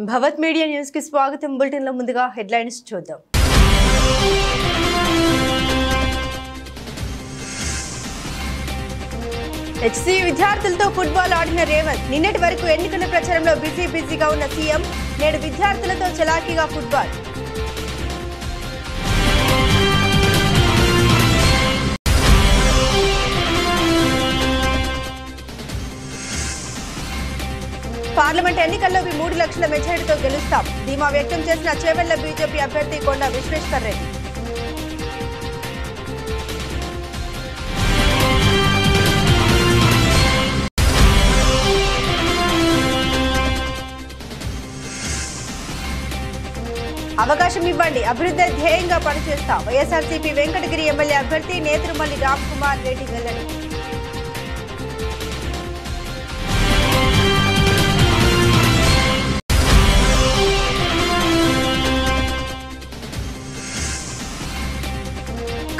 భవత్ media news కి స్వాగతం. Bulletin లో ముందుగా హెడ్లైన్స్ చూద్దాం. హెచ్సీయూ విద్యార్థులతో ఫుట్బాల్ ఆడిన రేవంత్. నిన్నటి వరకు ఎన్నికల ప్రచారంలో బిజీగా ఉన్న సీఎం నేడు విద్యార్థులతో చలాకీగా ఫుట్బాల్. పార్లమెంట్ ఎన్నికల్లో 3 లక్షల మెజారిటీతో గెలుస్తాం ధీమా వ్యక్తం చేసిన చేవెళ్ల బీజేపీ అభ్యర్థి కొండ విశ్వేశ్వర్ రెడ్డి. అవకాశం ఇవ్వండి, అభివృద్ధి ధ్యేయంగా పనిచేస్తా వైఎస్ఆర్సీపీ వెంకటగిరి ఎమ్మెల్యే అభ్యర్థి నేదురుమల్లి రామ్ కుమార్ రెడ్డి వెల్లడి.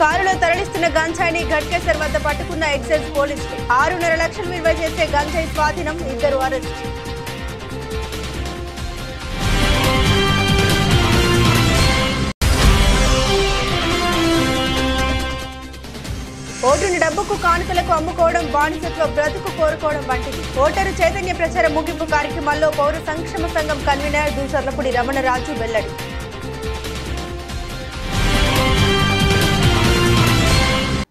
కారులో తరలిస్తున్న గంజాయిని ఘట్కేసర్ వద్ద పట్టుకున్న ఎక్సైజ్ పోలీసులు. 6.5 లక్షలు విలువ చేసే గంజాయి స్వాధీనం, 2 అరెస్ట్. ఓటుని డబ్బుకు కానుకలకు అమ్ముకోవడం, బానిసత్వ బ్రతుకు కోరుకోవడం వంటిది. ఓటరు చైతన్య ప్రచార ముగింపు కార్యక్రమాల్లో పౌర సంక్షేమ సంఘం కన్వీనర్ దూసర్లపూడి రమణరాజు వెల్లడి.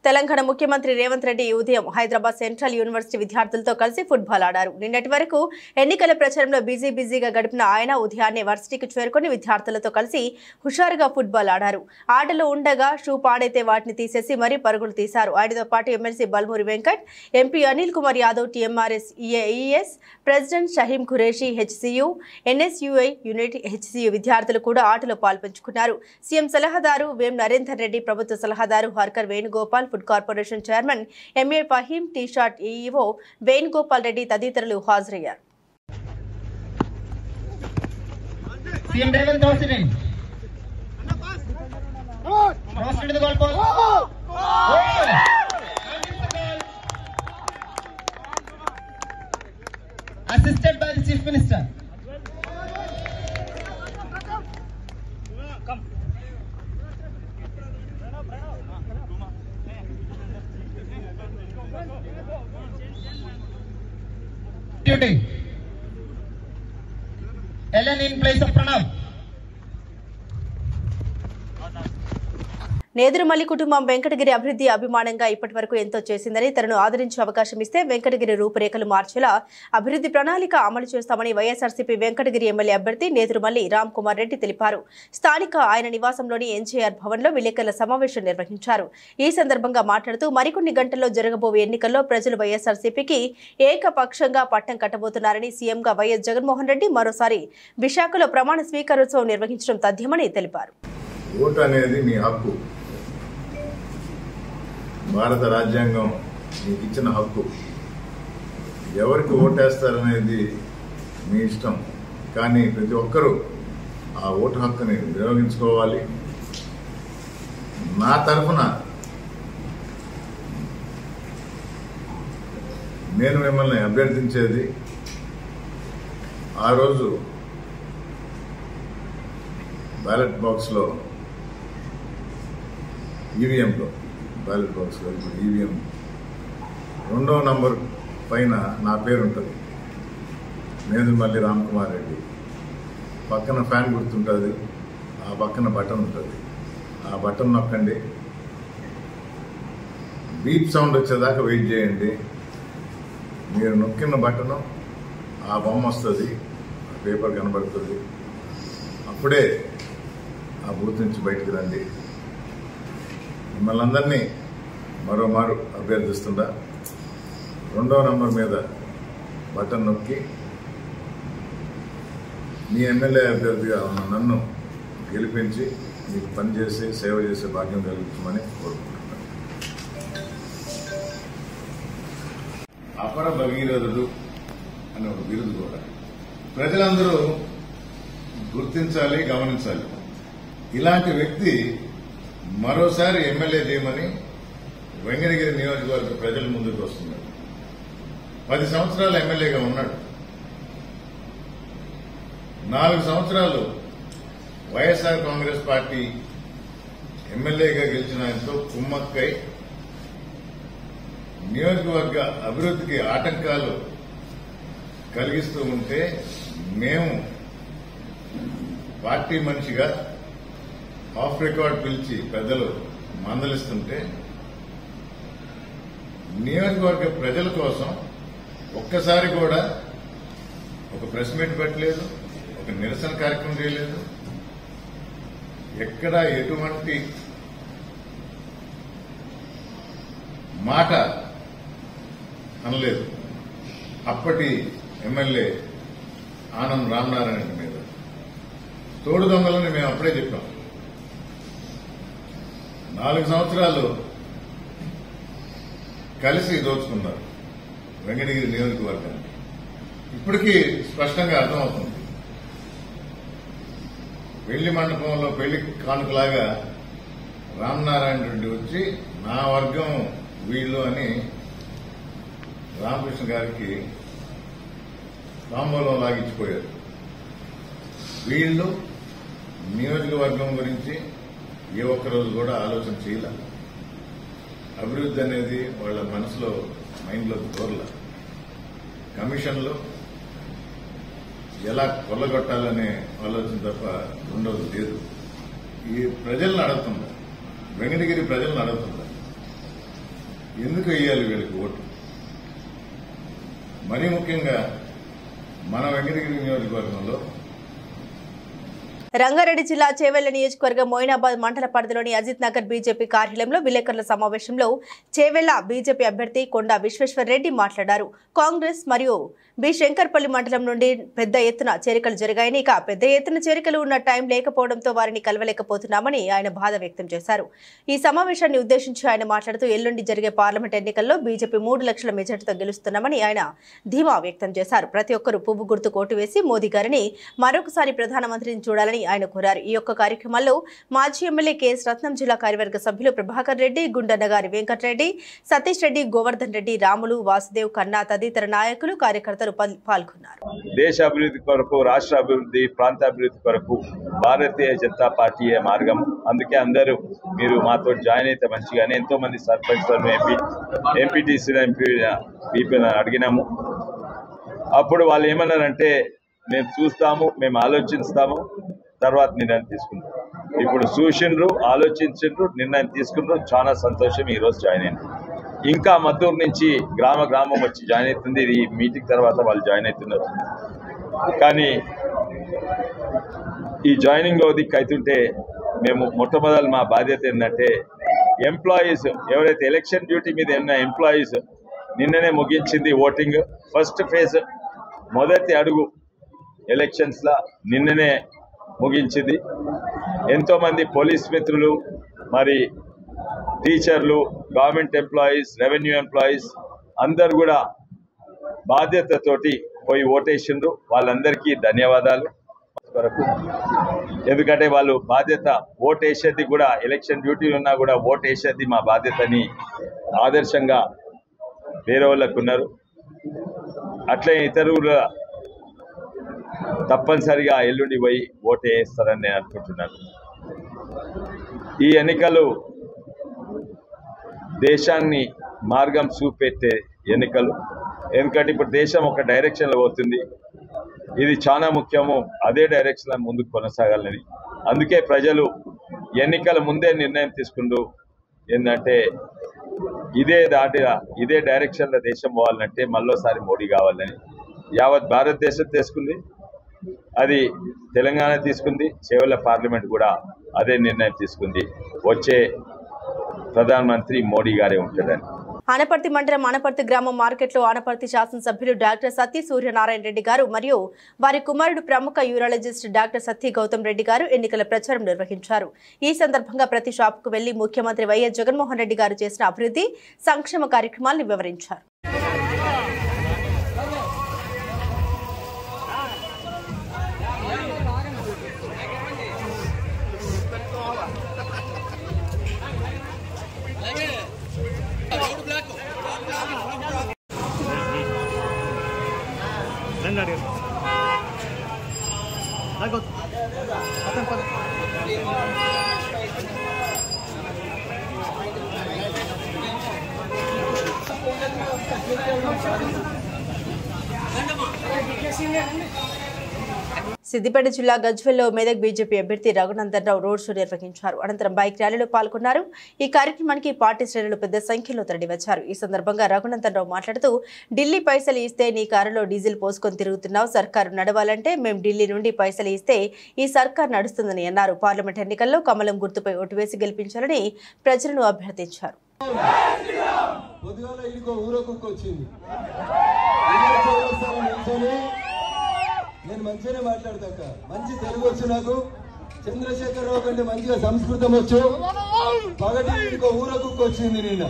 తెలంగాణ ముఖ్యమంత్రి రేవంత్ రెడ్డి ఉదయం హైదరాబాద్ సెంట్రల్ యూనివర్సిటీ విద్యార్థులతో కలిసి ఫుట్బాల్ ఆడారు. నిన్నటి వరకు ఎన్నికల ప్రచారంలో బిజీగా గడిపిన ఆయన ఉదయాన్నే వర్సిటీకి చేరుకుని విద్యార్థులతో కలిసి హుషారుగా ఫుట్బాల్ ఆడారు. ఆటలో ఉండగా షూ పాడైతే వాటిని తీసేసి మరీ పరుగులు తీశారు. ఆయనతో పాటు MLC Balmoori Venkat, MP Anil Kumar Yadav, TMRS ES president Shaheem Qureshi, HCU NSUI unit HCU విద్యార్థులు కూడా ఆటలో పాల్పంచుకున్నారు. సీఎం సలహాదారు వేం నరేందర్ రెడ్డి, ప్రభుత్వ సలహాదారు Harkar Venugopal, food corporation chairman MA Faheem, T SAT EEO Venugopal Reddy తదితరులు హాజరయ్యారు. Assisted by the Chief Minister. Ellen in place of Pranav. Nedurumalli కుటుంబం వెంకటగిరి అభివృద్ధి అభిమానంగా ఇప్పటి వరకు ఎంతో చేసిందని, తనను ఆదరించే అవకాశం ఇస్తే వెంకటగిరి రూపురేఖలు మార్చేలా అభివృద్ధి ప్రణాళిక అమలు చేస్తామని వైఎస్ఆర్సీపీ వెంకటగిరి ఎమ్మెల్యే అభ్యర్థి నేదురుమల్లి రామ్ కుమార్ రెడ్డి తెలిపారు. స్థానిక ఆయన నివాసంలోని ఎన్జీఆర్ భవన్లో విలేకరుల సమావేశం నిర్వహించారు. ఈ సందర్భంగా మాట్లాడుతూ మరికొన్ని గంటల్లో జరగబోయే ఎన్నికల్లో ప్రజలు వైఎస్ఆర్సీపీకి ఏకపక్షంగా పట్టం కట్టబోతున్నారని, సీఎంగా వైఎస్ జగన్మోహన్ రెడ్డి మరోసారి విశాఖలో ప్రమాణ స్వీకారోత్సవం నిర్వహించడం తథ్యమని తెలిపారు. ఓటు అనేది మీ హక్కు. భారత రాజ్యాంగం మీకు ఇచ్చిన హక్కు. ఎవరికి ఓటేస్తారనేది మీ ఇష్టం, కానీ ప్రతి ఒక్కరూ ఆ ఓటు హక్కుని వినియోగించుకోవాలి. నా తరఫున నేను మిమ్మల్ని అభ్యర్థించేది, ఆ రోజు బ్యాలెట్ బాక్స్లో ఈవీఎంలో బ్యాలెట్ బాక్స్లో ఇప్పుడు ఈవీఎం 2వ నంబర్ పైన నా పేరు ఉంటుంది, నేదురుమల్లి రామ్ కుమార్ రెడ్డి. పక్కన ఫ్యాన్ గుర్తుంటుంది, ఆ పక్కన బటన్ ఉంటుంది. ఆ బటన్ నొక్కండి, బీప్ సౌండ్ వచ్చేదాకా వెయిట్ చేయండి. మీరు నొక్కిన బటను ఆ బొమ్మ వస్తుంది, ఆ పేపర్ కనబడుతుంది. అప్పుడే ఆ బూత్ నుంచి బయటకు రండి. మిమ్మల్ని అందరినీ మరోమారు అభ్యర్థిస్తుందా, 2వ నంబర్ మీద బటన్ నొక్కి మీ ఎమ్మెల్యే అభ్యర్థిగా ఉన్న నన్ను గెలిపించి మీకు పనిచేసి సేవ చేసే భాగ్యం కలిగించమని కోరుకుంటున్నాను. అపర భగీరథుడు అనే ఒక బిరుదు కూడా ప్రజలందరూ గుర్తించాలి, గమనించాలి. ఇలాంటి వ్యక్తి మరోసారి ఎమ్మెల్యే చేయమని వెంకటగిరి నియోజకవర్గ ప్రజల ముందుకు వస్తున్నారు. 10 సంవత్సరాలు ఎమ్మెల్యేగా ఉన్నాడు. 4 సంవత్సరాలు వైఎస్ఆర్ కాంగ్రెస్ పార్టీ ఎమ్మెల్యేగా గెలిచిన ఆయనతో కుమ్మక్కై నియోజకవర్గ అభివృద్ధికి ఆటంకాలు కలిగిస్తూ ఉంటే మేము పార్టీ మనిషిగా ఆఫ్ రికార్డ్ పిలిచి పెద్దలు మందలిస్తుంటే నియోజకవర్గ ప్రజల కోసం ఒక్కసారి కూడా ఒక ప్రెస్ మీట్ పెట్టలేదు, ఒక నిరసన కార్యక్రమం చేయలేదు, ఎక్కడ ఎటువంటి మాట అనలేదు. అప్పటి ఎమ్మెల్యే ఆనంద్ రామనారాయణ మీద తోడు దొంగలని మేము అప్పుడే చెప్పాం. 4 సంవత్సరాలు కలిసి దోచుకున్నారు వెంకటగిరి నియోజకవర్గాన్ని. ఇప్పటికీ స్పష్టంగా అర్థమవుతుంది. పెళ్లి మండపంలో పెళ్లి కానుకలాగా రామనారాయణ రెడ్డి వచ్చి నా వర్గం వీళ్ళు అని రామకృష్ణ గారికి తాంబూలం లాగించిపోయారు. వీళ్ళు నియోజకవర్గం గురించి ఏ ఒక్కరోజు కూడా ఆలోచన చేయలే. అభివృద్ధి అనేది వాళ్ళ మనసులో మైండ్లో దూరల. కమిషన్లు ఎలా కొల్లగొట్టాలనే ఆలోచన తప్ప రెండవది లేదు. ఈ ప్రజలను అడుగుతుందా, వెంకటగిరి ప్రజలను అడుగుతుందా, ఎందుకు వేయాలి వీళ్ళకి ఓటు? మరీ ముఖ్యంగా మన వెంకటగిరి నియోజకవర్గంలో రంగారెడ్డి జిల్లా చేవెళ్ల నియోజకవర్గం మోయినాబాద్ మండల పరిధిలోని అజిత్ నగర్ బీజేపీ కార్యాలయంలో విలేకరుల సమావేశంలో చేవెళ్ల బీజేపీ అభ్యర్థి కొండా విశ్వేశ్వర్ రెడ్డి మాట్లాడారు. కాంగ్రెస్ మరియు బి శంకర్పల్లి మండలం నుండి పెద్ద ఎత్తున చేరికలు జరిగాయని, ఇక పెద్ద ఎత్తున చేరికలు ఉన్న టైం లేకపోవడంతో వారిని కలవలేకపోతున్నామని ఆయన బాధ వ్యక్తం చేశారు. ఈ సమావేశాన్ని ఉద్దేశించి ఆయన మాట్లాడుతూ ఎల్లుండి జరిగే పార్లమెంట్ ఎన్నికల్లో బీజేపీ 3 లక్షల మెజార్టీతో గెలుస్తున్నామని ఆయన ధీమా వ్యక్తం చేశారు. ప్రతి ఒక్కరూ పువ్వు గుర్తు కోటు వేసి మోదీ గారిని మరొకసారి ప్రధానమంత్రిని చూడాలని ఆయన కోరారు. ఈ యొక్క కార్యక్రమంలో మాజీ ఎమ్మెల్యే కేఎస్ రత్నం, జిల్లా కార్యవర్గ సభ్యులు ప్రభాకర్ రెడ్డి, గుండన్నగారి వెంకటరెడ్డి, సతీష్ రెడ్డి, గోవర్ధన్ రెడ్డి, రాములు, వాసుదేవ్, కన్నా తదితర నాయకులు కార్యకర్తలు పాల్గొన్నారు. దేశ అభివృద్ధి కొరకు, రాష్ట్ర అభివృద్ధి, ప్రాంత అభివృద్ధి కొరకు భారతీయ జనతా పార్టీయే మార్గం. అందుకే అందరూ మీరు మాతో జాయిన్ అయితే మంచిగానే. ఎంతో మంది సర్పంచ్లను, ఎంపీటీసీలు, ఎంపీలను అడిగినాము. అప్పుడు వాళ్ళు ఏమన్నారంటే మేము చూస్తాము, మేము ఆలోచిస్తాము, తర్వాత నిర్ణయం తీసుకుంటాం. ఇప్పుడు చూసిండ్రు, ఆలోచించిండ్రు, నిర్ణయం తీసుకుండ్రు. చాలా సంతోషం. ఈరోజు జాయిన్ అయింది. ఇంకా మద్దూరు నుంచి గ్రామం వచ్చి జాయిన్ అవుతుంది. ఈ మీటింగ్ తర్వాత వాళ్ళు జాయిన్ అవుతున్నారు. కానీ ఈ జాయినింగ్ దిక్కు అవుతుంటే మేము మొట్టమొదటి మా బాధ్యత ఏంటంటే ఎంప్లాయీస్ ఎవరైతే ఎలక్షన్ డ్యూటీ మీద ఉన్న ఎంప్లాయీస్ నిన్ననే ముగించింది ఓటింగ్. ఫస్ట్ ఫేజ్, మొదటి అడుగు ఎలక్షన్స్లో నిన్ననే ముగించింది. ఎంతోమంది పోలీస్ మిత్రులు, మరి టీచర్లు, గవర్నమెంట్ ఎంప్లాయీస్, రెవెన్యూ ఎంప్లాయీస్ అందరు కూడా బాధ్యతతోటి పోయి ఓటేసిండ్రు. వాళ్ళందరికీ ధన్యవాదాలు వరకు. ఎందుకంటే వాళ్ళు బాధ్యత ఓటేసేది కూడా, ఎలక్షన్ డ్యూటీలు ఉన్నా కూడా ఓటేసేది మా బాధ్యతని ఆదర్శంగా వేరే వాళ్ళకు ఉన్నారు. అట్లే ఇతరుల తప్పనిసరిగా ఎల్లుండి పోయి ఓటు వేస్తారని నేను అనుకుంటున్నాను. ఈ ఎన్నికలు దేశాన్ని మార్గం చూపెట్టే ఎన్నికలు. ఎందుకంటే ఇప్పుడు దేశం ఒక డైరెక్షన్లో పోతుంది. ఇది చాలా ముఖ్యము. అదే డైరెక్షన్లో ముందుకు కొనసాగాలని. అందుకే ప్రజలు ఎన్నికల ముందే నిర్ణయం తీసుకుంటూ ఏంటంటే ఇదే డైరెక్షన్లో దేశం పోవాలంటే మళ్ళోసారి మోడీ కావాలని యావత్ భారతదేశం తీసుకుంది. అది తెలంగాణ తీసుకుంది. చేవెళ్ల పార్లమెంట్ కూడా అదే నిర్ణయం తీసుకుంది. వచ్చే ప్రధానమంత్రి మోడీ గారే ఉంటారని. ఆనపర్తి మండలం ఆనపర్తి గ్రామం మార్కెట్లో ఆనపర్తి శాసనసభ్యులు డాక్టర్ సత్తి సూర్యనారాయణ రెడ్డి గారు మరియు వారి కుమారుడు ప్రముఖ యూరాలజిస్ట్ డాక్టర్ సత్తి గౌతమ్ రెడ్డి గారు ఎన్నికల ప్రచారం నిర్వహించారు. ఈ సందర్భంగా ప్రతి షాపుకు వెళ్లి ముఖ్యమంత్రి వైఎస్ జగన్మోహన్ రెడ్డి గారు చేసిన అభివృద్ధి సంక్షేమ కార్యక్రమాలను వివరించారు. సిద్దిపేట జిల్లా గజ్వెల్లో మెదక్ బీజేపీ అభ్యర్థి రఘునందన్ రావు రోడ్ షో నిర్వహించారు. అనంతరం బైక్ ర్యాలీలో పాల్గొన్నారు. ఈ కార్యక్రమానికి పార్టీ శ్రేణులు పెద్ద సంఖ్యలో తరలివచ్చారు. ఈ సందర్భంగా రఘునందన్ రావు మాట్లాడుతూ, ఢిల్లీ పైసలు ఇస్తే నీ కారులో డీజిల్ పోసుకొని తిరుగుతున్నావు, సర్కారు నడవాలంటే మేం ఢిల్లీ నుండి పైసలు ఇస్తే ఈ సర్కారు నడుస్తుందని అన్నారు. పార్లమెంట్ ఎన్నికల్లో కమలం గుర్తుపై ఓటు వేసి గెలిపించాలని ప్రజలను అభ్యర్థించారు. నేను మంచిగానే మాట్లాడతాక మంచి తెలుగు వచ్చు, నాకు చంద్రశేఖరరావు కంటే మంచిగా సంస్కృతం వచ్చు. పగటి ఇంకో ఊరకుక్క వచ్చింది నిన్న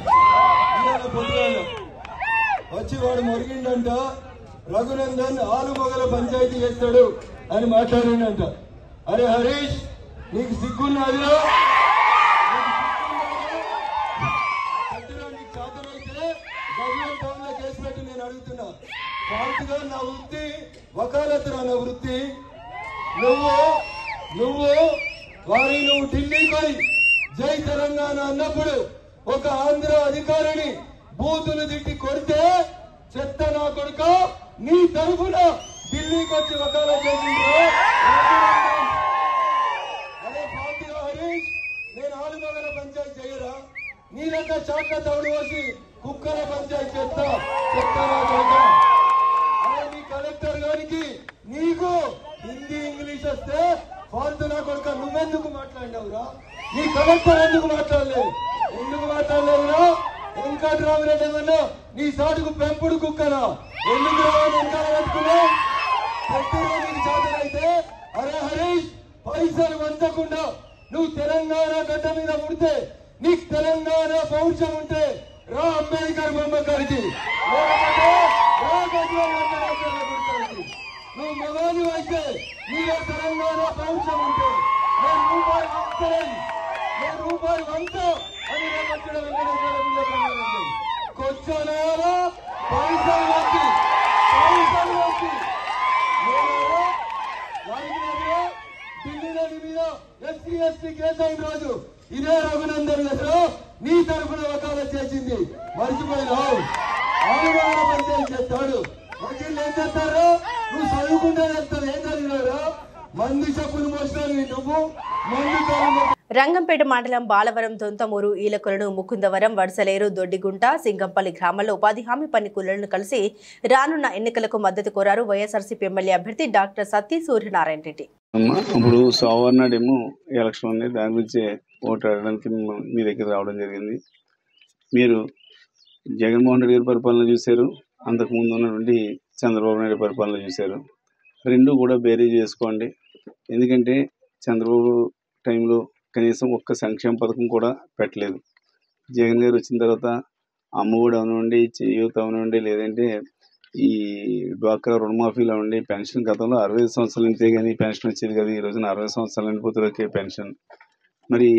పొద్దుగాల వచ్చి వాడు మొరిగిండంట, రఘునందన్ ఆలుమొగల పంచాయతీ చేస్తాడు అని మాట్లాడిండంట. అరే హరీష్, నీకు సిగ్గున్నాదిలో? నీకు చాతనైతే గవర్నమెంట్ టౌన్ లో కేసు పెట్టి నేను అడుగుతున్నా. ఫాల్ట్గా నా వృత్తి వకాలత్ నా వృత్తి. నువ్వు ఢిల్లీ పోయి జై తెలంగాణ అన్నప్పుడు ఒక ఆంధ్ర అధికారిని బూతులు తిట్టి కొడితే చెత్త నా కొడుక నీ తరఫున ఢిల్లీకి వచ్చి వకాలత్ చేసిండ్రు. అదే ఫాల్ట్గా హరీష్, నేను ఆలుమగల పంచాయతీ చేయరా? నీ లెక్క చాట్ల తవుడు వచ్చి కుక్కల పంచాయతీ చేస్తా నా కొడుక. నీ కలెక్టర్ గారికి నీకు హిందీ ఇంగ్లీష్ వస్తే ఫాల్తు నా కొడుక నువ్వెందుకు మాట్లాడినావురా? నీ కలెక్టర్ ఎందుకు మాట్లాడలేవురా? వెంకట్రామరెడ్డి ఏమన్నా నీ సాటుకు పెంపుడు కుక్కరా? ఎందుకు వెనకాల పెట్టుకున్నావు? నీకు చేతనైతే అరే హరీష్, పైసలు వంచకుండా నువ్వు తెలంగాణ గడ్డ మీద పుడితే, నీకు తెలంగాణ పౌరుషం ఉంటే రా అంబేద్కర్ బొమ్మ కాడికి, నువ్వు మగాని అయితే నీలో తెలంగాణ పౌరుషం ఉంటే నేను రూపాయి వంట అని రేపట్టడం కొచ్చానారా పైసలు వచ్చి ఢిల్లీలో మీద ఎస్సీ ఎస్టీ కేసు అయిన రోజు ఇదే రఘునందన్ గారు నీ తరఫున వకాలత్ చేసింది, మర్చిపోయినావు. ఆలుమగల పంచాయతీ చేస్తాడు. వకీళ్ళు ఏం చేస్తారు? నువ్వు చదువుకుంటే చేస్తావు. ఏం చదివినారా? మంది చెప్పులు మోసినావు నువ్వు. రంగంపేట మండలం బాలవరం, దొంతమూరు, ఈలకొలను, ముకుందవరం, వడసలేరు, దొడ్డిగుంట, సింగంపల్లి గ్రామాల్లో ఉపాధి హామీ పని కూలీలను కలిసి రానున్న ఎన్నికలకు మద్దతు కోరారు వైఎస్ఆర్సీపీ ఎమ్మెల్యే అభ్యర్థి డాక్టర్ సత్తి సూర్యనారాయణ రెడ్డి. ఇప్పుడు సోమవారం నాడేమో ఎలక్షన్ ఉంది, దాని గురించి ఓటు అడగడానికి మీ దగ్గర రావడం జరిగింది. మీరు జగన్మోహన్ రెడ్డి గారి పరిపాలన చూశారు, అంతకుముందు ఉన్నటువంటి చంద్రబాబు నాయుడు పరిపాలన చూశారు. రెండు కూడా బేరీ చేసుకోండి. ఎందుకంటే చంద్రబాబు టైంలో కనీసం ఒక్క సంక్షేమ పథకం కూడా పెట్టలేదు. జగన్ గారు వచ్చిన తర్వాత అమ్మఒడి అవనండి, చేయూత అవనండి, లేదంటే ఈ డ్వాక్రా రుణమాఫీలో ఉండి పెన్షన్ గతంలో 65 సంవత్సరాలు నిండితే కానీ పెన్షన్ వచ్చేది కదా, ఈ రోజున 60 సంవత్సరాలు నిండిపోతే పెన్షన్. మరి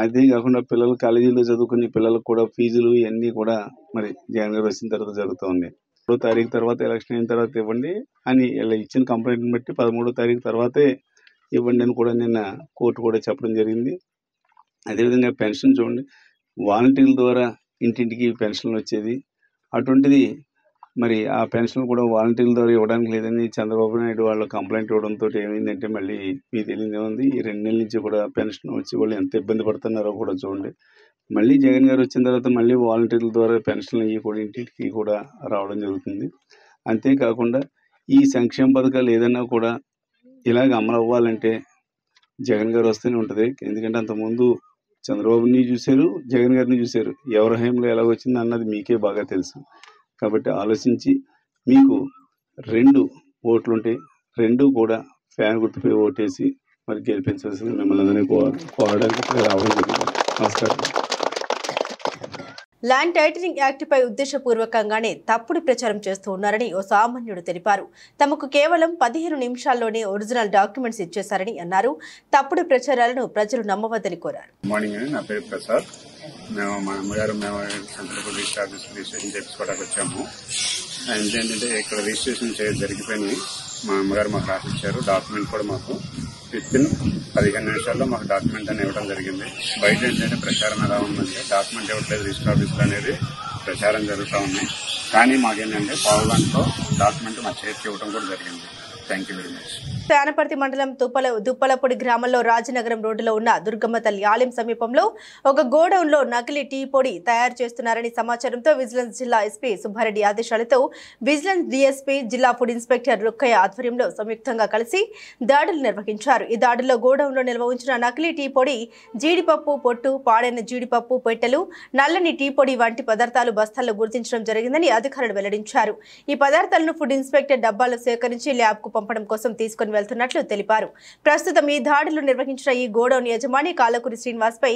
అదే కాకుండా పిల్లలు కాలేజీలో చదువుకునే పిల్లలకు కూడా ఫీజులు ఇవన్నీ కూడా మరి జగన్ గారు వచ్చిన తర్వాత జరుగుతుంది. 3వ తారీఖు తర్వాత ఎలక్షన్ అయిన తర్వాత ఇవ్వండి అని ఇలా ఇచ్చిన కంప్లైంట్ని బట్టి 13వ తారీఖు తర్వాతే ఇవ్వండి అని కూడా నిన్న కోర్టు కూడా చెప్పడం జరిగింది. అదేవిధంగా పెన్షన్ చూడండి, వాలంటీర్ల ద్వారా ఇంటింటికి పెన్షన్లు వచ్చేది. అటువంటిది మరి ఆ పెన్షన్ కూడా వాలంటీర్ల ద్వారా ఇవ్వడానికి లేదని చంద్రబాబు నాయుడు వాళ్ళు కంప్లైంట్ ఇవ్వడంతో ఏమైందంటే మళ్ళీ మీకు తెలియదే ఉంది. ఈ 2 నెలల నుంచి కూడా పెన్షన్ వచ్చి వాళ్ళు ఎంత ఇబ్బంది పడుతున్నారో కూడా చూడండి. మళ్ళీ జగన్ గారు వచ్చిన తర్వాత మళ్ళీ వాలంటీర్ల ద్వారా పెన్షన్లు అయ్యి కూడా ఇంటికి కూడా రావడం జరుగుతుంది. అంతేకాకుండా ఈ సంక్షేమ పథకాలు ఏదైనా కూడా ఇలాగ అమలు అవ్వాలంటే జగన్ గారు వస్తేనే ఉంటుంది. ఎందుకంటే అంతకుముందు చంద్రబాబుని చూశారు, జగన్ గారిని చూశారు. ఎవరి హయాంలో ఎలాగ వచ్చింది అన్నది మీకే బాగా తెలుసు. కాబట్టి ఆలోచించి మీకు 2 ఓట్లు ఉంటాయి, 2 కూడా ఫ్యాన్ గుర్తుపై ఓటేసి మరి గెలిపించాల్సింది మిమ్మల్ని అందరినీ కోరడానికి రావడం జరిగింది. నమస్కారం. ల్యాండ్ టైటిలింగ్ యాక్ట్పై ఉద్దేశపూర్వకంగానే తప్పుడు ప్రచారం చేస్తూ ఉన్నారని ఓ సామాన్యుడు తెలిపారు. తమకు కేవలం 15 నిమిషాల్లోనే ఒరిజినల్ డాక్యుమెంట్స్ ఇచ్చేశారని అన్నారు. తప్పుడు ప్రచారాలను ప్రజలు నమ్మవద్దని కోరారు. మార్నింగ్ అండి, నా పేరు ప్రసాద్. మేము మా అమ్మగారు సెంట్రల్ రిజిస్ట్రేషన్ చేసుకోవడానికి వచ్చాము. ఏంటంటే ఇక్కడ రిజిస్ట్రేషన్ జరిగిపోయినాయి. మా అమ్మగారు మాకు రాసిచ్చారు. డాక్యుమెంట్ కూడా మాకు వితిన్ 15 నిమిషాల్లో మాకు డాక్యుమెంట్ అని ఇవ్వడం జరిగింది. బయట ఏంటంటే ప్రచారం ఎలా ఉందంటే డాక్యుమెంట్ ఇవ్వట్లేదు రిజిస్టర్ ఆఫీసులు అనేది ప్రచారం జరుగుతూ ఉంది. కానీ మాకేంటంటే పావుగంటలో డాక్యుమెంట్ మా చేతికి ఇవ్వడం కూడా జరిగింది. Thank you very much. Sanaparthi మండలం దుప్పలపూడి గ్రామంలో రాజనగరం రోడ్డులో ఉన్న దుర్గమ్మ తల్లి ఆలయం సమీపంలో ఒక గోడౌన్లో నకిలీ టీ పొడి తయారు చేస్తున్నారని సమాచారంతో విజిలెన్స్ జిల్లా ఎస్పీ సుబ్బారెడ్డి ఆదేశాలతో విజిలెన్స్ డీఎస్పీ జిల్లా ఫుడ్ ఇన్స్పెక్టర్ రుక్కయ్య ఆధ్వర్యంలో సంయుక్తంగా కలిసి దాడులు నిర్వహించారు. ఈ దాడుల్లో గోడౌన్లో నిల్వ ఉంచిన నకిలీ టీ పొడి, జీడిపప్పు పొట్టు, పాడైన జీడిపప్పు పెట్టెలు, నల్లని టీ పొడి వంటి పదార్థాలు బస్తాల్లో గుర్తించడం జరిగిందని అధికారులు వెల్లడించారు. ఈ పదార్థాలను ఫుడ్ ఇన్స్పెక్టర్ డబ్బాలు సేకరించి ల్యాబ్కు పంపడం కోసం తీసుకుని వెళ్తున్నట్లు తెలిపారు. ప్రస్తుతం ఈ దాడులు నిర్వహించిన ఈ గోడౌన్ యజమాని కాలకూరి శ్రీనివాస్పై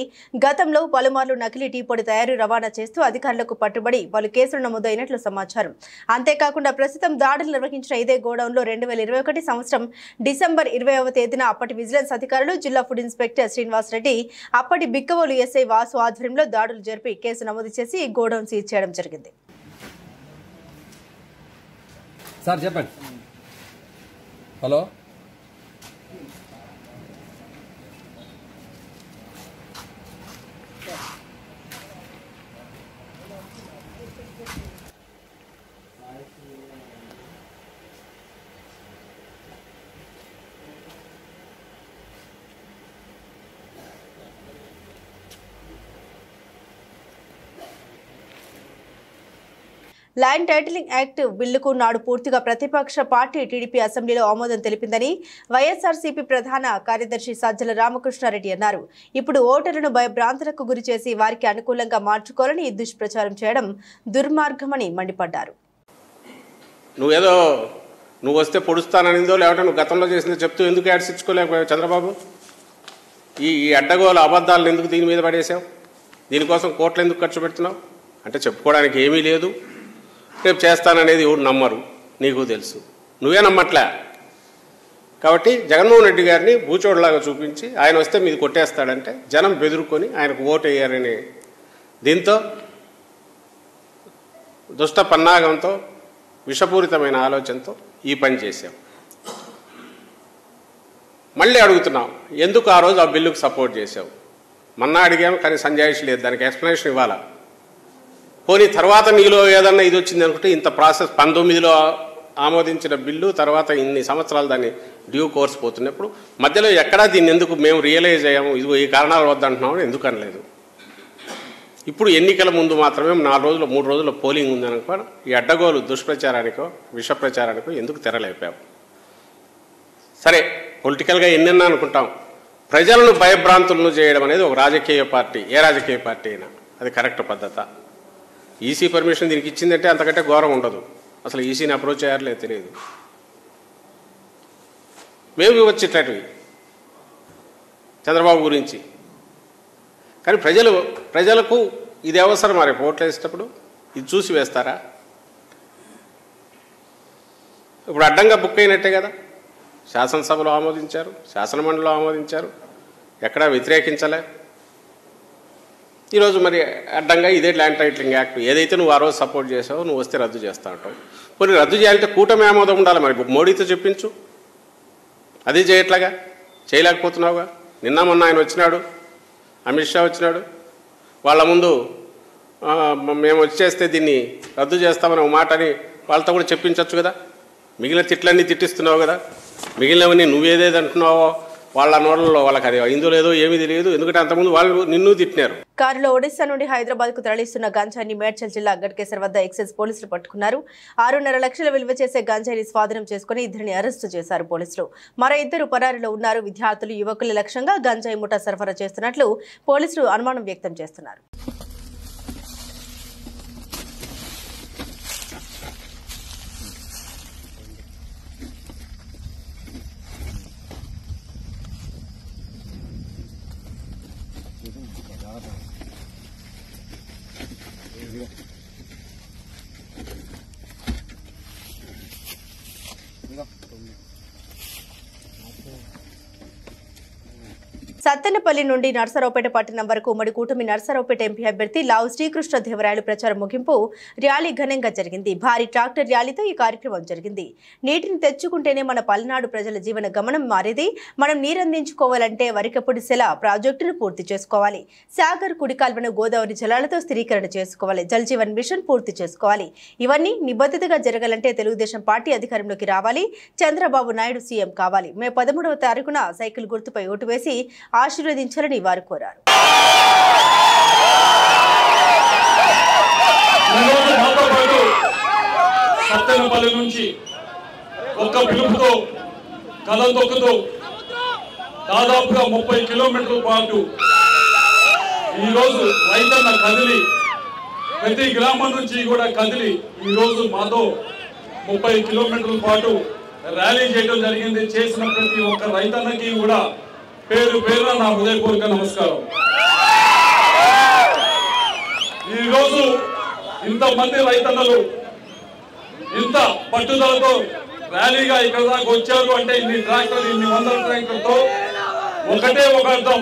గతంలో పలుమార్లు నకిలీ టీ పొడి తయారు రవాణా చేస్తూ అధికారులకు పట్టుబడి పలు కేసులు నమోదైనట్లు సమాచారం. అంతేకాకుండా ప్రస్తుతం దాడులు నిర్వహించిన ఇదే గోడౌన్లో 2021 సంవత్సరం డిసెంబర్ 20వ తేదీన అప్పటి విజిలెన్స్ అధికారులు జిల్లా ఫుడ్ ఇన్స్పెక్టర్ శ్రీనివాస్ రెడ్డి, అప్పటి బిక్కవోలు ఎస్ఐ వాసు ఆధ్వర్యంలో దాడులు జరిపి కేసు నమోదు చేసి ఈ గోడౌన్ సీజ్ చేయడం జరిగింది. సార్ చెప్పండి. హలో, ల్యాండ్ టైటిలింగ్ యాక్ట్ బిల్లుకు నాడు పూర్తిగా ప్రతిపక్ష పార్టీ టీడీపీ అసెంబ్లీలో ఆమోదం తెలిపిందని వైఎస్ఆర్సీపీ ప్రధాన కార్యదర్శి సజ్జల రామకృష్ణారెడ్డి అన్నారు. ఇప్పుడు ఓటర్లను భయభ్రాంతులకు గురి చేసి వారికి అనుకూలంగా మార్చుకోవాలని ఈ దుష్ప్రచారం చేయడం దుర్మార్గమని మండిపడ్డారు. నువ్వు వస్తే పొడుస్తాననిందో లేకపోతే నువ్వు గతంలో చేసిందో చెప్తూ ఎందుకు యాడ్స్ ఇచ్చుకోలేకపోయావు చంద్రబాబు? ఈ అడ్డగోలు అబద్ధాలను ఎందుకు దీని మీద పడేసావు? దీనికోసం కోట్లు ఎందుకు ఖర్చు పెడుతున్నావు? అంటే చెప్పుకోవడానికి ఏమీ లేదు. రేపు చేస్తాననేది ఎవరు నమ్మరు, నీకు తెలుసు, నువ్వే నమ్మట్లే. కాబట్టి జగన్మోహన్ రెడ్డి గారిని బూచోడులాగా చూపించి ఆయన వస్తే మీది కొట్టేస్తాడంటే జనం బెదురుకొని ఆయనకు ఓటు వేయారని దీంతో దుష్ట పన్నాగంతో విషపూరితమైన ఆలోచనతో ఈ పని చేశాం. మళ్ళీ అడుగుతున్నాం, ఎందుకు ఆ రోజు ఆ బిల్లుకు సపోర్ట్ చేశావు? మొన్న అడిగాము కానీ సంజాయిషి లేదు, దానికి ఎక్స్ప్లెనేషన్ ఇవ్వాలా. పోనీ తర్వాత నీలో ఏదన్నా ఇది వచ్చింది అనుకుంటే ఇంత ప్రాసెస్ 19లో ఆమోదించిన బిల్లు తర్వాత ఇన్ని సంవత్సరాలు దాన్ని డ్యూ కోర్స్ పోతున్నప్పుడు మధ్యలో ఎక్కడా దీన్ని ఎందుకు మేము రియలైజ్ అయ్యాము, ఇదిగో ఈ కారణాల వద్దంటున్నామని ఎందుకు అనలేదు? ఇప్పుడు ఎన్నికల ముందు మాత్రమే 4 రోజులు 3 రోజుల పోలింగ్ ఉందనుకో ఈ అడ్డగోలు దుష్ప్రచారానికో విష ప్రచారానికో ఎందుకు తెరలేపాము? సరే, పొలిటికల్గా ఎన్నెన్నా అనుకుంటాం, ప్రజలను భయభ్రాంతులను చేయడం అనేది ఒక రాజకీయ పార్టీ, ఏ రాజకీయ పార్టీ అయినా అది కరెక్ట్ పద్ధత. ఈసీ పర్మిషన్ దీనికి ఇచ్చిందంటే అంతకంటే ఘోరం ఉండదు. అసలు ఈసీని అప్రోచ్ అయ్యారలేదు తెలియదు. మేము వచ్చేటవి చంద్రబాబు గురించి. కానీ ప్రజలకు ఇది అవసరం. మరి ఓట్లు వేసేటప్పుడు ఇది చూసి వేస్తారా? ఇప్పుడు అడ్డంగా బుక్ అయినట్టే కదా. శాసనసభలో ఆమోదించారు, శాసనమండలిలో ఆమోదించారు, ఎక్కడా వ్యతిరేకించలే. ఈరోజు మరి అడ్డంగా ఇదే ల్యాండ్ టైటిలింగ్ యాక్ట్ ఏదైతే నువ్వు ఆ రోజు సపోర్ట్ చేసావో నువ్వు వస్తే రద్దు చేస్తా ఉంటావు. కొన్ని రద్దు చేయాలంటే కూటమి ఆమోదం ఉండాలి. మరి మోడీతో చెప్పించు, అది చేయట్లాగా చేయలేకపోతున్నావుగా. నిన్న మొన్న ఆయన వచ్చినాడు, అమిత్ షా వచ్చినాడు, వాళ్ళ ముందు మేము వచ్చేస్తే దీన్ని రద్దు చేస్తామని ఒక మాటని వాళ్ళతో కూడా చెప్పించవచ్చు కదా. మిగిలిన తిట్లన్నీ తిట్టిస్తున్నావు కదా, మిగిలినవన్నీ నువ్వేదేది అంటున్నావో వాళ్ళ నోళ్ళలో వాళ్ళకి అది అయిందో లేదో ఏమీ తెలియదు. ఎందుకంటే అంతకుముందు వాళ్ళు నిన్ను తిట్టినారు. కారులో ఒడిశా నుండి హైదరాబాద్ కు తరలిస్తున్న గంజాయిని మేడ్చల్ జిల్లా గడ్కేసర్ వద్ద ఎక్సైజ్ పోలీసులు పట్టుకున్నారు. 6.5 లక్షల విలువ చేసే గంజాయిని స్వాధీనం చేసుకుని ఇద్దరిని అరెస్టు చేశారు పోలీసులు. మరో 2 పరారీలో ఉన్నారు. విద్యార్థులు, యువకుల లక్ష్యంగా గంజాయి ముఠా సరఫరా చేస్తున్నట్లు పోలీసులు అనుమానం వ్యక్తం చేస్తున్నారు. సత్తెనపల్లి నుండి నర్సరావుపేట పట్టణం వరకు ఉమ్మడి కూటమి నర్సరావుపేట ఎంపీ అభ్యర్థి లావు శ్రీకృష్ణదేవరాయలు ప్రచారం ముగింపు ర్యాలీ ఘనంగా జరిగింది. భారీ ట్రాక్టర్ ర్యాలీతో ఈ కార్యక్రమం జరిగింది. నీటిని తెచ్చుకుంటేనే మన పల్నాడు ప్రజల జీవన గమనం మారేది. మనం నీరందించుకోవాలంటే వరికపొడి సెల ప్రాజెక్టును పూర్తి చేసుకోవాలి. సాగర్ కుడికాల్వను గోదావరి జలాలతో స్థిరీకరణ చేసుకోవాలి. జల్ జీవన్ మిషన్ పూర్తి చేసుకోవాలి. ఇవన్నీ నిబద్ధతగా జరగాలంటే తెలుగుదేశం పార్టీ అధికారంలోకి రావాలి. చంద్రబాబు నాయుడు సీఎం కావాలి. మే 13వ తారీఖున సైకిల్ గుర్తుపై ఓటు వేసి ఆశీర్వదించాలని వారు కోరారు. సత్తెనపల్లి నుంచి ఒక్క పిలుపుతో కథం తొక్కుతూ దాదాపుగా 30 కిలోమీటర్ల పాటు ఈరోజు రైతన్న కదిలి ప్రతి గ్రామం నుంచి కూడా కదిలి ఈరోజు మాతో 30 కిలోమీటర్ల పాటు ర్యాలీ చేయడం జరిగింది. చేసిన ప్రతి ఒక్క రైతన్నకి కూడా పేరు పేరున నా హృదయపూర్వక నమస్కారం. ఈరోజు ఇంతమంది రైతన్నలు ఇంత పట్టుదలతో ర్యాలీగా ఇక్కడ దాకా వచ్చారు అంటే ఇన్ని ట్రాక్టర్లు, ఇన్ని వందల ట్రాక్టర్తో ఒకటే ఒక అర్థం,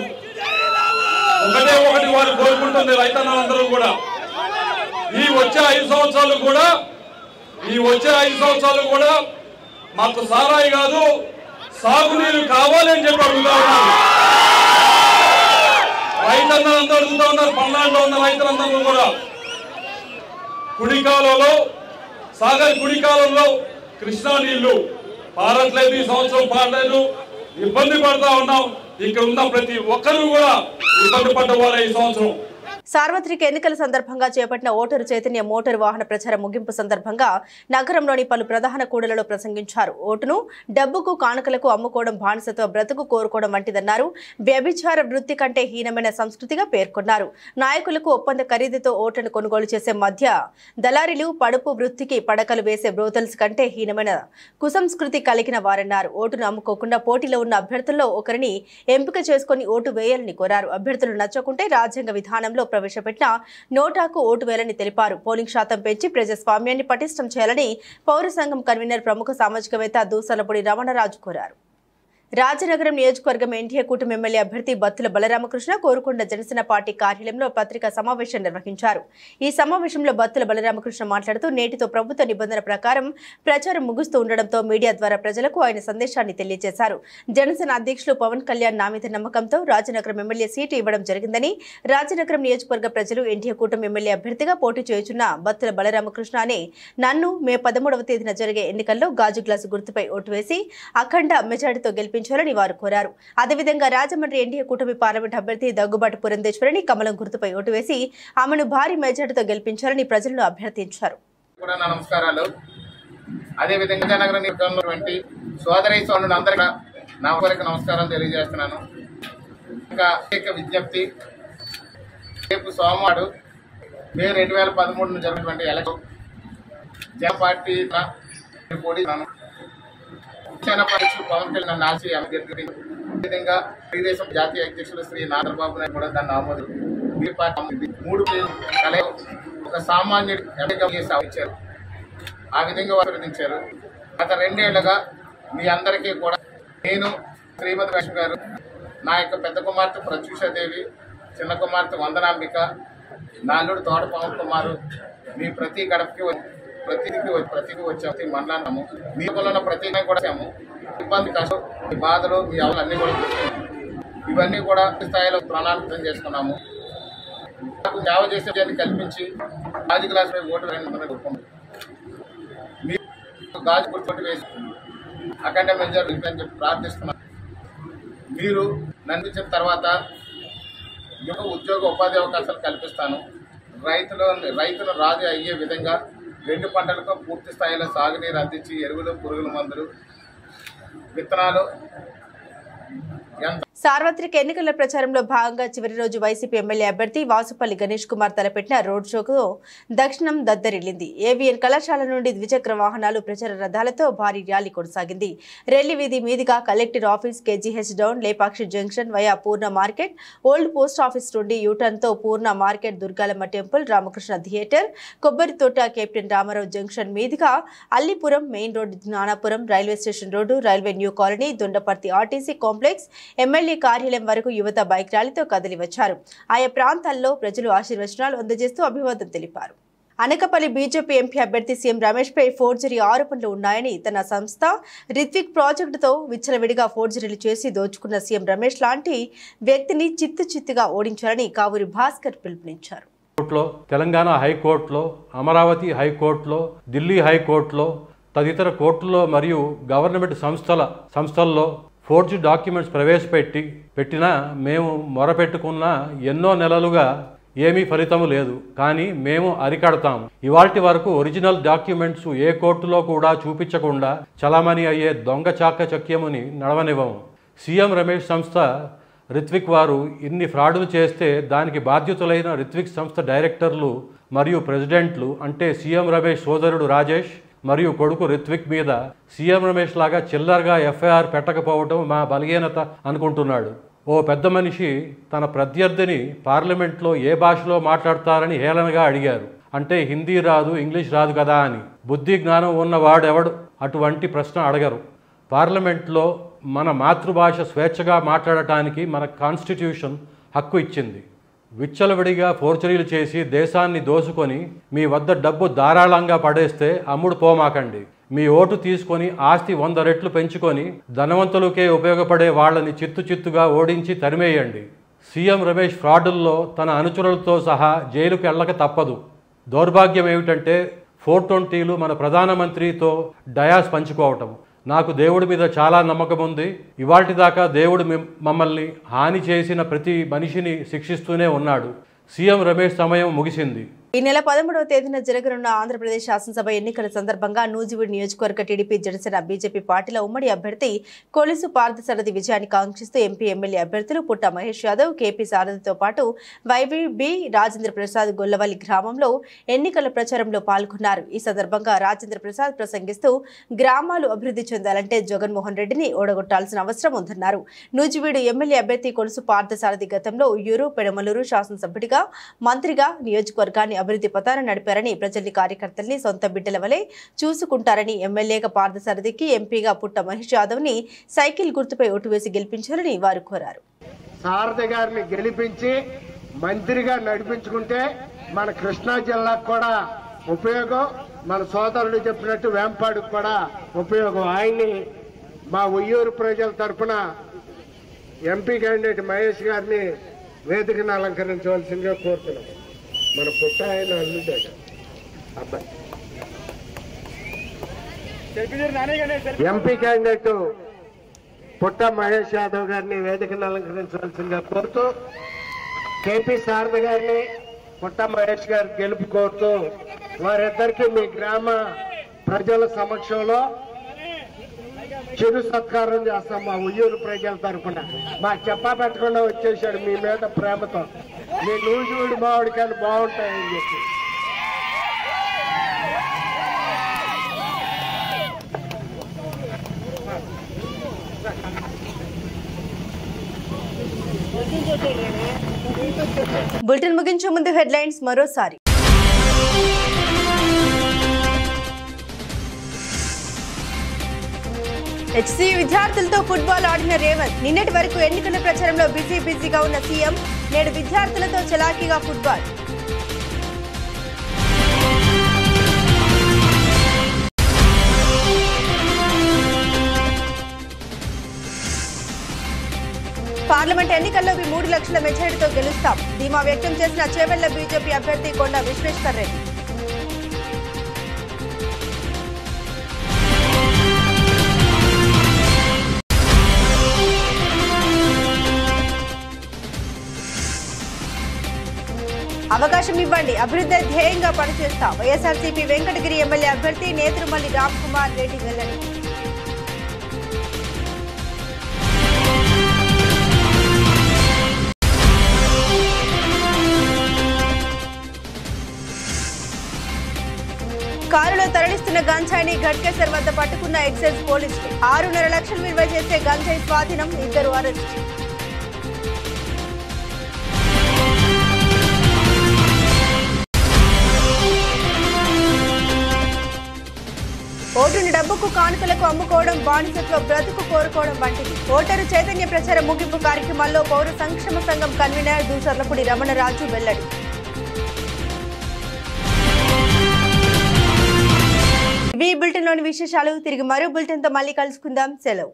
ఒకటే ఒకటి వారు కోరుకుంటుంది రైతన్నలందరూ కూడా ఈ వచ్చే 5 సంవత్సరాలు కూడా మాకు సారాయి కాదు సాగునీరు కావాలి అని చెప్పి అడుగుతా ఉన్నారు. రైతన్నలందరూ అడుగుతా ఉన్నారు. పల్నాడులో ఉన్న రైతులందరూ కూడా కుడికాలంలో సాగర్ కుడికాలంలో కృష్ణా నీళ్లు పారట్లేదు, ఈ సంవత్సరం పారలేదు, ఇబ్బంది పడతా ఉన్నాం. ఇక్కడ ఉన్న ప్రతి ఒక్కరూ కూడా ఇబ్బంది పడ్డవాళ్ళే ఈ సంవత్సరం. సార్వత్రిక ఎన్నికల సందర్భంగా చేపట్టిన ఓటరు చైతన్య మోటారు వాహన ప్రచార ముగింపు సందర్భంగా నగరంలోని పలు ప్రధాన కూడలలో ప్రసంగించారు. ఓటును డబ్బుకు కానుకలకు అమ్ముకోవడం బానిసత్వ బ్రతుకు కోరుకోవడం వంటిదన్నారు. వ్యభిచార వృత్తి కంటే హీనమైన సంస్కృతిగా పేర్కొన్నారు. నాయకులకు ఒప్పంద ఖరీదుతో ఓటును కొనుగోలు చేసే మధ్య దళారీలు పడుపు వృత్తికి పడకలు వేసే బ్రోతల్స్ కంటే హీనమైన కుసంస్కృతి కలిగిన వారన్నారు. ఓటును అమ్ముకోకుండా పోటీలో ఉన్న అభ్యర్థుల్లో ఒకరిని ఎంపిక చేసుకుని ఓటు వేయాలని కోరారు. అభ్యర్థులు నచ్చకుంటే రాజ్యాంగ విధానంలో ప్రవేశపెట్టిన నోటాకు ఓటు వేయాలని తెలిపారు. పోలింగ్ శాతం పెంచి ప్రజాస్వామ్యాన్ని పటిష్టం చేయాలని పౌర సంఘం కన్వీనర్ ప్రముఖ సామాజికవేత్త దూసలపూడి రమణరాజు కోరారు. రాజనగరం నియోజకవర్గం ఎన్డీఏ కూటమి ఎమ్మెల్యే అభ్యర్థి బత్తుల బలరామకృష్ణ కోరుకొండ జనసేన పార్టీ కార్యాలయంలో పత్రికా సమావేశం నిర్వహించారు. ఈ సమావేశంలో బత్తుల బలరామకృష్ణ మాట్లాడుతూ నేటితో ప్రభుత్వ నిబంధన ప్రకారం ప్రచారం ముగుస్తూ ఉండడంతో మీడియా ద్వారా ప్రజలకు ఆయన సందేశాన్ని తెలియజేశారు. జనసేన అధ్యక్షులు పవన్ కళ్యాణ్ నా మీద నమ్మకంతో రాజనగరం ఎమ్మెల్యే సీటు ఇవ్వడం జరిగిందని, రాజనగరం నియోజకవర్గ ప్రజలు ఎన్డీఏ కూటమి ఎమ్మెల్యే అభ్యర్థిగా పోటీ చేయుచున్న బత్తుల బలరామకృష్ణ అనే నన్ను మే 13వ తేదీన జరిగే ఎన్నికల్లో గాజు గ్లాసు గుర్తుపై ఓటు వేసి అఖండ మెజార్టీతో గెలిపించాలని వారు కోరారు. అదేవిధంగా రాజమండ్రి ఎన్డీఏ కూటమి పార్లమెంట్ అభ్యర్థి దగ్గుబాటి పురంధేశ్వరిని కమలం గుర్తుపై ఓటు వేసి ఆమెను భారీ మెజార్టీతో గెలిపించాలని ప్రజలను అభ్యర్థించారు. నమస్కారాలు. అదేవిధంగా విజయనగరం నియోజకవర్గంలో సోదరి సోదరులందరికీ నా వరకు నమస్కారాలు తెలియజేస్తున్నాను. ఇంకా విజ్ఞప్తి, రేపు సోమవారం మే 2013 జరిగినటువంటి ఎలక్షన్ జన పార్టీ పోటీ పవన్ కళ్యాణ్ నాల్సి అభ్యర్థి, విధంగా తెలుగుదేశం జాతీయ అధ్యక్షులు శ్రీ చంద్రబాబు నాయుడు కూడా దాన్ని ఆమోదించారు. 3 ఒక సామాన్యుడు ఎమ్మెల్యేగా ఇచ్చారు. ఆ విధంగా ఆశీర్వదించారు. గత 2 ఏళ్లుగా మీ అందరికీ కూడా నేను, శ్రీమతి లక్ష్మి గారు, నా యొక్క పెద్ద కుమార్తె ప్రత్యూషాదేవి, చిన్న కుమార్తె వందనాంబిక, నా అల్లుడు తోట పవన్ కుమారు మీ ప్రతి గడపకి ప్రతికి వచ్చాము. మండలాము మీ ఉన్న ప్రతి కూడా వచ్చాము. ఇబ్బంది, కష్టం, మీ బాధలు, మీ అవన్నీ కూడా ఇవన్నీ కూడా స్థాయిలో ప్రణాళిక చేసుకున్నాము. నాకు సేవ చేసేదాన్ని కల్పించి గాజు గ్లాసుపై ఓటు వేయడం మీరు గాజు గుర్తు వేసి అఖండ మెజారిటీ అని చెప్పి ప్రార్థిస్తున్నాను. మీరు నన్ను తర్వాత ఉద్యోగ ఉపాధి అవకాశాలు కల్పిస్తాను. రైతులు రాజు అయ్యే విధంగా 2 పంటలకు పూర్తి స్థాయిలో సాగునీరు అందించి ఎరువులు, పురుగుల మందులు, విత్తనాలు. సార్వత్రిక ఎన్నికల ప్రచారంలో భాగంగా చివరి రోజు వైసీపీ ఎమ్మెల్యే అభ్యర్థి వాసుపల్లి గణేష్ కుమార్ తలపెట్టిన రోడ్ షోకు దక్షిణం దద్దరిల్లింది. ఏవిఎన్ కళాశాల నుండి ద్విచక్ర వాహనాలు, ప్రచార రథాలతో భారీ ర్యాలీ కొనసాగింది. రెల్లి వీధి మీదుగా collector office, KGH down, Lepakshi junction via Purna market, old post office నుండి యూటర్న్ తో Purna market, Durgalamma temple, Ramakrishna theatre, Kobbari Thota, captain Ramarao junction మీదుగా Allipuram main road, Gnanapuram railway station road, railway new colony, Dondaparthi RTC complex, MLA కార్యాలయం వరకు యువత బైక్ ర్యాలీతో కదిలి వచ్చారు. ఆయా ప్రాంతాల్లో ప్రజలు ఆశీర్వచనాలు అందజేస్తూ అభివాదం తెలిపారు. అనకపల్లి బీజేపీ ఎంపీ అభ్యర్థి సీఎం రమేష్ పై ఫోర్జరీ ఆరోపణలు ఉన్నాయని తన సంస్థ రిత్విక్ ప్రాజెక్టుతో విచ్చలవిడిగా ఫోర్జరీలు చేసి దోచుకున్న సీఎం రమేష్ లాంటి వ్యక్తిని చిత్తుగా ఓడించాలని కావూరి భాస్కర్ పిలుపునిచ్చారు. తెలంగాణ హైకోర్టులో, అమరావతి హైకోర్టులో, ఢిల్లీ హైకోర్టులో, తదితర కోర్టుల్లో మరియు గవర్నమెంట్ సంస్థల్లో ఫోర్జీ డాక్యుమెంట్స్ పెట్టినా మేము మొరపెట్టుకున్న ఎన్నో నెలలుగా ఏమీ ఫలితము లేదు. కానీ మేము అరికడతాము. ఇవాల్టి వరకు ఒరిజినల్ డాక్యుమెంట్స్ ఏ కోర్టులో కూడా చూపించకుండా చలామణి అయ్యే దొంగ చాకచక్యముని నడవనివ్వము. సీఎం రమేష్ సంస్థ రిత్విక్ వారు ఇన్ని ఫ్రాడులు చేస్తే దానికి బాధ్యతలైన రిత్విక్ సంస్థ డైరెక్టర్లు మరియు ప్రెసిడెంట్లు అంటే సీఎం రమేష్ సోదరుడు రాజేష్ మరియు కొడుకు రిత్విక్ మీద సీఎం రమేష్ లాగా చిల్లరగా ఎఫ్ఐఆర్ పెట్టకపోవడం మా బలహీనత అనుకుంటున్నాడు. ఓ పెద్ద మనిషి తన ప్రత్యర్థిని పార్లమెంట్లో ఏ భాషలో మాట్లాడతారని హేళనగా అడిగారు. అంటే హిందీ రాదు, ఇంగ్లీష్ రాదు కదా అని. బుద్ధి జ్ఞానం ఉన్నవాడెవడు అటువంటి ప్రశ్న అడగరు. పార్లమెంట్లో మన మాతృభాష స్వేచ్ఛగా మాట్లాడటానికి మన కాన్స్టిట్యూషన్ హక్కు ఇచ్చింది. విచ్చలవిడిగా ఫోర్జరీలు చేసి దేశాన్ని దోసుకొని మీ వద్ద డబ్బు ధారాళంగా పడేస్తే అమ్ముడు పోమాకండి. మీ ఓటు తీసుకొని ఆస్తి 100 రెట్లు పెంచుకొని ధనవంతులకే ఉపయోగపడే వాళ్ళని చిత్తుగా ఓడించి తరిమేయండి. సీఎం రమేష్ ఫ్రాడుల్లో తన అనుచరులతో సహా జైలుకు వెళ్ళక తప్పదు. దౌర్భాగ్యం ఏమిటంటే 420లు మన ప్రధానమంత్రితో డయాస్ పంచుకోవటం. నాకు దేవుడి మీద చాలా నమ్మకం ఉంది. ఇవాల్టిదాకా దేవుడు మమ్మల్ని హాని చేసిన ప్రతి మనిషిని శిక్షిస్తూనే ఉన్నాడు. సీఎం రమేష్ సమయం ముగిసింది. ఈ నెల 13వ తేదీన జరగనున్న ఆంధ్రప్రదేశ్ శాసనసభ ఎన్నికల సందర్భంగా నూజివీడు నియోజకవర్గ టీడీపీ జనసేన బీజేపీ పార్టీల ఉమ్మడి అభ్యర్థి కొలుసు పార్థసారథి విజయాన్ని కాంక్షిస్తూ ఎంపీ ఎమ్మెల్యే అభ్యర్థులు పుట్ట మహేష్ యాదవ్, కేపీ సారథితో పాటు వైబీ రాజేంద్ర ప్రసాద్ గొల్లవల్లి గ్రామంలో ఎన్నికల ప్రచారంలో పాల్గొన్నారు. ఈ సందర్భంగా రాజేంద్ర ప్రసాద్ ప్రసంగిస్తూ గ్రామాలు అభివృద్ధి చెందాలంటే జగన్మోహన్ రెడ్డిని ఓడగొట్టాల్సిన అవసరం ఉందన్నారు. నూజివీడు ఎమ్మెల్యే అభ్యర్థి కొలుసు పార్థసారథి గతంలో ఉయ్యూరు, పెడమలూరు శాసనసభ్యుడిగా, మంత్రిగా నియోజకవర్గాన్ని అభివృద్ధి పథాన నడిపారని, ప్రజల్ని కార్యకర్తల్ని సొంత బిడ్డల వలె చూసుకుంటారని, ఎమ్మెల్యేగా పార్థసారథికి, ఎంపీగా పుట్ట మహేష్ యాదవ్ ని సైకిల్ గుర్తుపై ఓటు వేసి గెలిపించాలని వారు కోరారు. సారథి గారిని గెలిపించి మంత్రిగా నడిపించుకుంటే మన కృష్ణా జిల్లాకు కూడా ఉపయోగం, మన సోదరుడు చెప్పినట్టు వేంపాడుకు కూడా ఉపయోగం. ఆయన్ని మా ఉయ్యూరు ప్రజల తరఫున ఎంపీ క్యాండిడేట్ మహేష్ గారిని వేదికను అలంకరించవలసిందిగా కోరుతున్నాం. మన పుట్ట ఆయన అల్లుడాడు అబ్బాయి. ఎంపీ క్యాండిడేట్ పుట్ట మహేష్ యాదవ్ గారిని వేదికను అలంకరించవలసిందిగా కోరుతూ, కేపీ సారథి గారిని పుట్ట మహేష్ గారి గెలుపు కోరుతూ వారిద్దరికీ మీ గ్రామ ప్రజల సమక్షంలో చిరు సత్కారం చేస్తాం. మా ఉయ్యూరు ప్రజల తరఫున మాకు చెప్పా పెట్టకుండా వచ్చేసాడు మీ మీద ప్రేమతో. మీ నూజివీడు మామిడికాయలు బాగుంటాయని చెప్పి. బులెటిన్ ముగించే ముందు హెడ్లైన్స్ మరోసారి. హెచ్సీ విద్యార్థులతో ఫుట్బాల్ ఆడిన రేవంత్. నిన్నటి వరకు ఎన్నికల ప్రచారంలో బిజీగా ఉన్న సీఎం నేడు విద్యార్థులతో చలాకీగా ఫుట్బాల్. పార్లమెంట్ ఎన్నికల్లో 3 లక్షల మెజారిటీతో గెలుస్తాం ధీమా వ్యక్తం చేసిన చేవెళ్ల బీజేపీ అభ్యర్థి కొండ విశ్వేశ్వర్ రెడ్డి. అవకాశం ఇవ్వండి, అభివృద్ధి ధ్యేయంగా పనిచేస్తా వైఎస్ఆర్సీపీ వెంకటగిరి ఎమ్మెల్యే అభ్యర్థి నేత్రుమల్లి రామ్ కుమార్ రెడ్డి వెల్లడి. కారులో తరలిస్తున్న గంజాయిని ఘట్కేసర్ వద్ద పట్టుకున్న ఎక్సైజ్ పోలీసులు. 6.5 లక్షలు విలువ చేసే గంజాయి స్వాధీనం, 2 అరెస్ట్. ఓటుని డబ్బు డబ్బుకు కానుకలకు అమ్ముకోవడం బానిసత్వ బ్రతుకు కోరుకోవడం వంటిది. ఓటరు చైతన్య ప్రచార ముగింపు కార్యక్రమాల్లో పౌర సంక్షేమ సంఘం కన్వీనర్ దూసర్లపూడి రమణరాజు వెల్లడి. ఇవి బులెటిన్లోని విశేషాలు. తిరిగి మరో బులెటిన్తో మళ్ళీ కలుసుకుందాం. సెలవు.